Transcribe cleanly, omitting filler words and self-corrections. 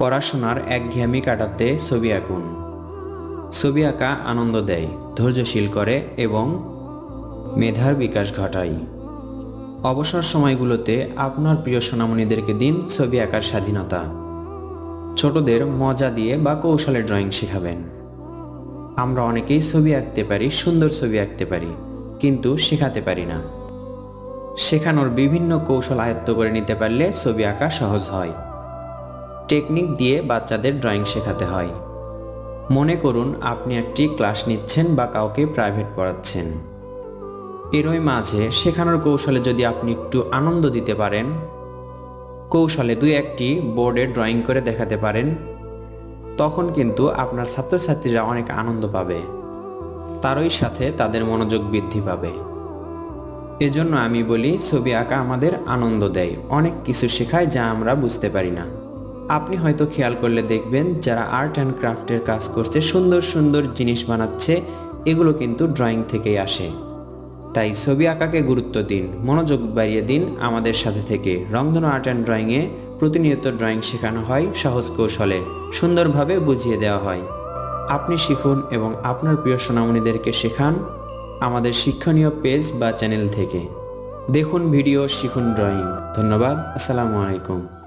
পড়াশোনার একঘেয়েমি কাটাতে ছবি আঁকুন। ছবি আঁকা আনন্দ দেয়, ধৈর্যশীল করে এবং মেধার বিকাশ ঘটায়। অবসর সময়গুলোতে আপনার প্রিয় সোনামণিদেরকে দিন ছবি আঁকার স্বাধীনতা। ছোটদের মজা দিয়ে বা কৌশলে ড্রয়িং শেখাবেন। আমরা অনেকেই ছবি আঁকতে পারি, সুন্দর ছবি আঁকতে পারি, কিন্তু শেখাতে পারি না। শেখানোর বিভিন্ন কৌশল আয়ত্ত করে নিতে পারলে ছবি আঁকা সহজ হয়। টেকনিক দিয়ে বাচ্চাদের ড্রয়িং শেখাতে হয়। মনে করুন আপনি একটি ক্লাস নিচ্ছেন বা কাউকে প্রাইভেট পড়াচ্ছেন। এরই মাঝে শেখানোর কৌশলে যদি আপনি একটু আনন্দ দিতে পারেন, কৌশলে দুই একটি বোর্ডে ড্রয়িং করে দেখাতে পারেন, তখন কিন্তু আপনার ছাত্রছাত্রীরা অনেক আনন্দ পাবে। তারই সাথে তাদের মনোযোগ বৃদ্ধি পাবে। এজন্য আমি বলি ছবি আঁকা আমাদের আনন্দ দেয়, অনেক কিছু শেখায় যা আমরা বুঝতে পারি না। আপনি হয়তো খেয়াল করলে দেখবেন যারা আর্ট অ্যান্ড ক্রাফটের কাজ করছে, সুন্দর সুন্দর জিনিস বানাচ্ছে, এগুলো কিন্তু ড্রয়িং থেকেই আসে। তাই ছবি আঁকাকে গুরুত্ব দিন, মনোযোগ বাড়িয়ে দিন। আমাদের সাথে থেকে রংধনু আর্ট অ্যান্ড ড্রয়িংয়ে প্রতিনিয়ত ড্রয়িং শেখানো হয়, সহজ কৌশলে সুন্দরভাবে বুঝিয়ে দেওয়া হয়। আপনি শিখুন এবং আপনার প্রিয় সোনামণিদেরকে শেখান আমাদের শিক্ষণীয় পেজ বা চ্যানেল থেকে। দেখুন ভিডিও, শিখুন ড্রয়িং। ধন্যবাদ। আসসালামু আলাইকুম।